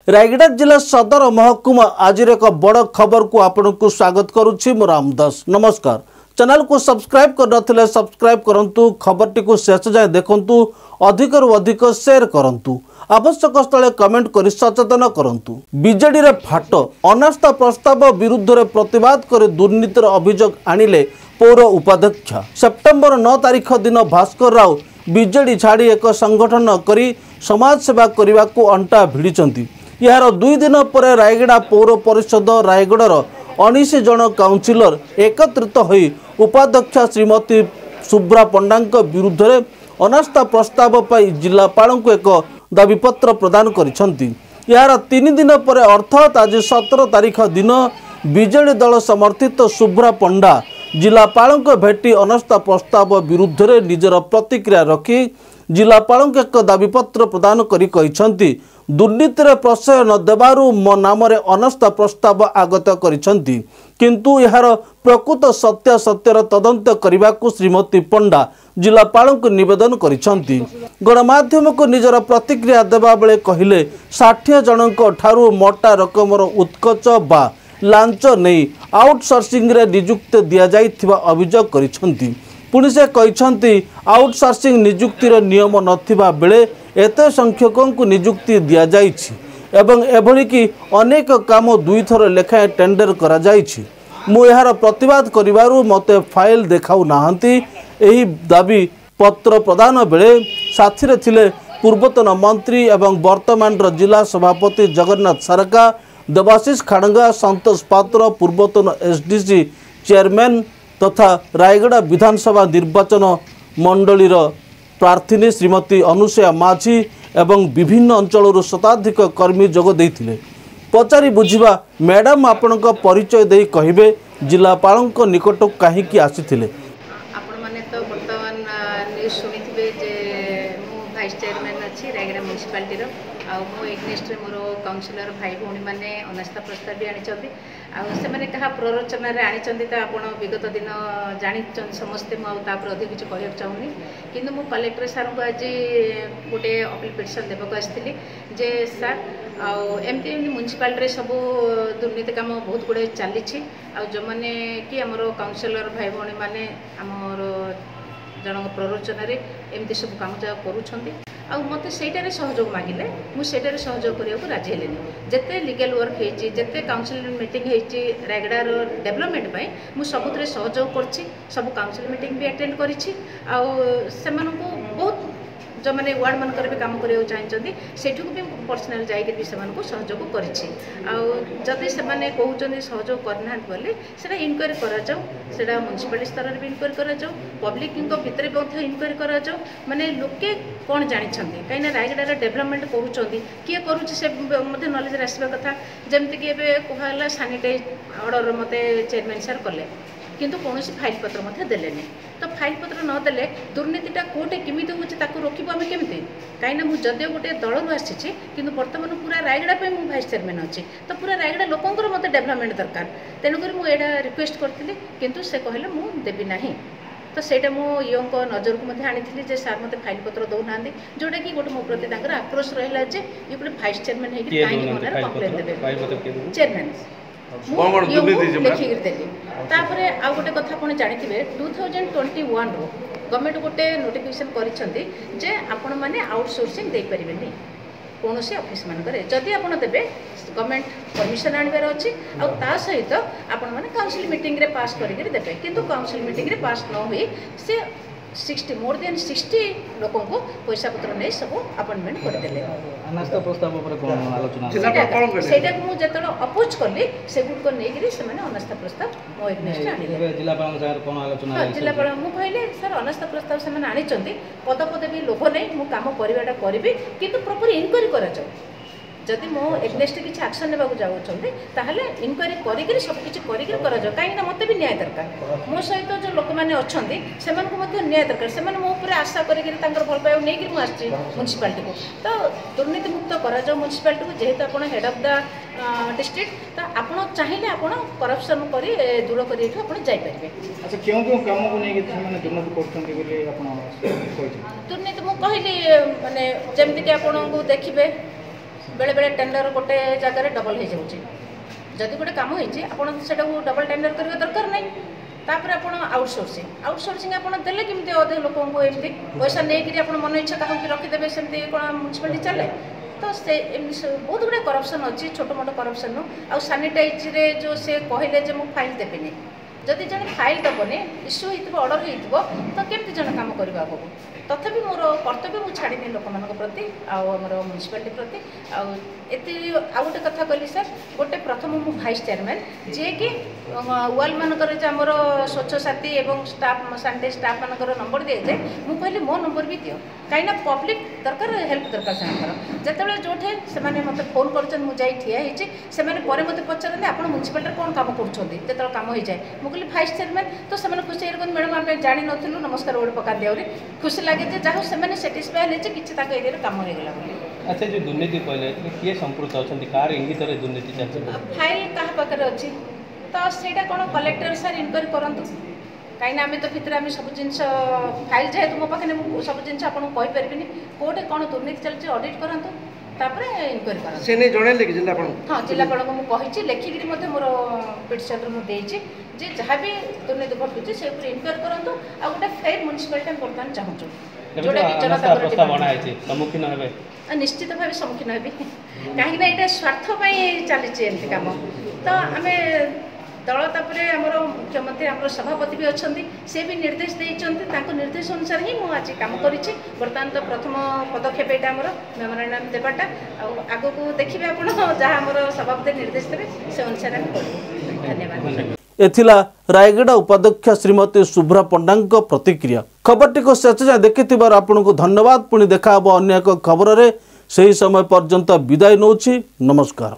रायगड़ा जिला सदर महकुमा आज एक बड़ खबर को आपन को स्वागत करुच्ची मो रामदास। नमस्कार। चैनल को सब्सक्राइब कर नथिले सब्सक्राइब करंतु, खबर टी को शेष जाए देखंतु, अधिक रु अधिक शेयर करंतु, आवश्यक स्थले कमेंट कर सचेतन करंतु। बीजेडी रे फाट अनास्था प्रस्ताव विरुद्ध रे प्रतिवाद कर दुर्नीतिर अभियोग आनिले पौर उपाध्यक्ष। सेप्टेम्बर 9 तारिख दिन भास्कर राव बीजेडी छाड़ी एक संगठन करी समाज सेवा करने को अंटा भिड़िचंती। यार 2 दिन पर रायगड़ा पौर परिषद रायगढ़ 19 जन काउंसिलर एकत्रित होई उपाध्यक्ष श्रीमती सुब्रा पंडा विरुद्ध रे अनास्था प्रस्ताव पाई जिलापाल को एक दाबीपत्र प्रदान करिसंती। यार 3 दिन पर अर्थात आज 17 तारिख दिन बीजेडी दल समर्थित सुब्रा पंडा जिलापाल को भेटी अनास्था प्रस्ताव विरुद्ध रे निजर प्रतिक्रिया रखी जिलापाल को एक दाबीपत्र प्रदान करी दुर्नीति रे प्रश्रय न देबारु मो नाम रे अनास्था प्रस्ताव आगत करिसंती, किंतु यार प्रकृत सत्यासत्यर तदंत करने को श्रीमती पंडा जिलापाल को निवेदन करिसंती। गणमाध्यम को निजर प्रतिक्रिया देबा बेले कहिले 60 जनक ठारू मोटा रकमर उत्कच बा लांच नहीं आउटसोर्सिंग रे नियुक्ति दिया जाइथिबा अभियोग करिसंती। पुणी से कहते आउटसोर्सिंग नियुक्तिर नियम नथिबा बेले एते संख्यकों को नियुक्ति दिया जाइछि एवं एभली कि अनेक काम 2 थर लेखाएं टेंडर करा जाइछि। मु यार प्रतिवाद करिवारु मते फाइल देखाउ नाहंती। एही दाबी पत्र प्रदान बेले साथी थिले पूर्वतन मंत्री एवं वर्तमान जिला सभापति जगन्नाथ सरका, देवाशीष खाड़ंगा, संतोष पात्र, पूर्वतन एसडीसी चेयरमैन तथा रायगड़ा विधानसभा निर्वाचन मंडलीर प्रार्थी श्रीमती अनुसया माझी एवं विभिन्न अंचल शताधिक कर्मी जोग देइथिले। पचारि बुझिबा मैडम आपनक परिचय देई कहिबे जिलापाल निकट कहीं आसीथिले। आपण माने तो वर्तमान न्यूज सुनिथिबे जे मु वाइस चेयरमैन अछि रायगड़ा म्युनिसिपालिटी रो आ मो एग्नेस्ट रे मोर काउंसिलर भाई भौणी माने अनास्था प्रस्ताव भी आनिचंती आ से माने कहा प्ररोचना रे आनिचंती त आपण विगत दिन जानि समस्ते मु तापर अधिक किछ कहय चाहूनी, किंतु मु कलेक्टर सर को आज गोटे अपील पिटिशन देबक आस्थिली जे सर एमती म्युनिसिपालिटी रे सब दुर्नीति काम बहुत गुड़े चली आ जो माने कि हमर काउंसिलर भाई भौणी माने हमर जन प्ररोचन रे एमती सब काम जा करूछंती आ मते सेटारे सहयोग मागिले मु सेटारे सहयोग करिया को राजी हेलेनी। जेते लीगल वर्क हेची जेते काउंसिल मीटिंग हेची रायगड़ा रो डेवलपमेंट पई मु सबुतरे सहयोग करछि, सब काउंसिल मीटिंग भी अटेंड करिछि आ सेमानकु बहुत जो मैंने वार्ड मान भी काम करने चाहिए सेठू भी पर्सनाल जाकि सहयोग करी से कहते सहयोग करना बोले से इनक्वारी करा म्युनिसिपालिटी स्तर में भी इनक्वारी करा पब्लिक भितर भी इनक्वारी करा माने लोके कौन जानते कहीं रायगड़ा डेवलपमेंट करुँच किए करुँचे नॉलेज आसवा कथा जमीक कहला सानिटाइज ऑर्डर मत चेयरमैन सर कले किंतु कौन फाइल पत्र देलेनी। तो फाइल पत्र नदेले दुर्नीतिटा कोटे केमिति होछि ताकू रोकिबो आमे केमिति काइना मु जदियो गोटे दलरु आसीछि किंतु वर्तमान पूरा रायगड़ा पे मु वाइस चेयरमैन अछि तो पूरा रायगड़ा लोकंकर मते डेवलपमेंट दरकार तेनु करी मु एडा रिक्वेस्ट करथिली किंतु से कहले मु देबी नाही। तो सेटा मु योंक नजर को मते आनिथिली जे सर मते फाइल पत्र दौ नांदी जोटा कि गोटे मो प्रति तांकर आक्रोश रहला जे ये गोटे वाइस चेयरमैन हे कि काई मनार कंप्लेंट देबे चेयरमैन लिखिक देली। तापर आउ गोटे कथा आपण जानिथिबे 2021 रो गवर्नमेंट गोटे नोटिफिकेशन करिसंती जे आपण माने आउटसोर्सिंग दे परिबेनी कौन से ऑफिस मानकर जदि आप देवे गवर्नमेंट परमिशन आनबार अच्छी आ सहित आपण मैंने काउंसिल मीटिंग रे पास करके देवे किंतु काउंसिल मीटिंग रे पास न हुई से 60 मोर देन 60 लोकों को पैसा पत्र नहीं सब अपॉइंटमेंट करदेले। अनास्था प्रस्ताव पर कोन आलोचना सेटा को जतण अपोज करली से गुड को नै गिरी से माने अनास्था प्रस्ताव मो एग्नेस्ट आनिले जिलापाल सर कोन आलोचना जिलापाल मु कहले सर अनास्था प्रस्ताव से माने आनी चंती पद पद भी लोभ नै मु काम करिवाटा करबी किंतु प्रॉपर इनक्वारी करा जाऊ जदि मो एग्नेस्ट किसी एक्शन नेबाक जाऊँगी ताहले इनक्वारी करी सबकिछि करा कहीं मत भी न्याय दरकार मो सहित जो लोक मैंने अच्छा से न्याय दरकार से मो आशा करी भल पाइबा नहीं मुझे म्युनिसिपालिटी को तो दुर्नीति मुक्त करा म्युनिसिपालिटी को जेहेतु आप हेड ऑफ द डिस्ट्रिक्ट तो आपड़ चाहिए आप करप्शन कर दूर कर अच्छा क्यों क्यों काम को नहीं दुर्नीति मुझे कहली माने जमीक आपको देखिए बेले बेले टेंडर गोटे जगह डबल हो जाऊँगी जदि गोटे कम होती आपड़ से डबल टेंडर करने दरकार नहीं तापर आप आउटसोर्सिंग आप देले केमती अधे लोक एमती पैसा नहीं आप मन इच्छा क्या रखीदे सेमती कौन म्यूनिसिपालिटी चले तो से बहुत गुड़े करप्शन अच्छी छोट मोट करप्शन आउ सानिटाइज जो से कहले जे मुझे फाइल देवेनि जदि जन फाइल दबनी इश्यू हो ऑर्डर हो तो केमती जन काम करवा आगू तथापि मोर कर्तव्य मुझे छाड़नी लोक मान प्रति आमर म्यूनिसिपालिटी प्रति आउ गोटे कथा कहली सर गोटे प्रथम मु भाइस चेयरमैन जी कि वाल मानकर आमर स्वच्छ साथी और स्टाफ सानिटाइज स्टाफ मानकर नंबर दिए जाए मुझे कहली मो नंबर भी दियो कहीं पब्लिक दरकार हेल्प दरकार से जिते जोठे से मत फोन कर ठिया से मत पचारते आप म्यूनिसिपालिटी कौन कम कर कम हो जाए मुझे भाइस चेयरमैन तो से खुशी मैडम आम जानी नु नमस्कार गोटे पका दिया खुशी लगे जहाँ से साटिस्फाई है कि एरिया कम हो गला। अच्छा जो दुर्नीति कहले किए संपृक्त अच्छा कार इंगित दुर्नीति चलती फाइल क्या पाखे अच्छी तो सहीटा कौन कलेक्टर सार इनक्वारी करूँ कहीं आम तो भितर आम सब जिन फाइल जेहेतु मो पाखे सब जिन आपको कहीपरि कौटे कौन दुर्नीति चलती ऑडिट करूँ इनक्वारी करूँ से नहीं जनइले कि जिलापाल हाँ जिलापाल को मुझे लिखिकी मोर पिटिशन मुझे जे जहाँ भी दुर्नीति घटुची से इनक्वारी करूँ आ गोटे फेयर म्यूनिसिपालिटी हम बर्तमान चाहूँ सम्मुखीन निश्चित भाव सम्मुखीन हेबी कहीं यहाँ स्वार्थपाई चली कम तो आम दल तापर आमर मुख्यमंत्री आम सभापति भी अच्छा सी भी निर्देश देते निर्देश अनुसार ही मुझे कम करी बर्तमान तो प्रथम पदक्षेप यहाँ आमर मेमोरांडम देवाटा आग को देखिए आप जहाँ आम सभापति निर्देश देवे से अनुसार आम करूँ। धन्यवाद। एथिला रायगड़ा उपाध्यक्ष श्रीमती शुभ्रा पंडा प्रतिक्रिया। खबरटी को शेष जाए देखिथिबार आपनको धन्यवाद। पुणी देखा अन्य एक खबर से ही समय पर्यंत विदाय नौछि। नमस्कार।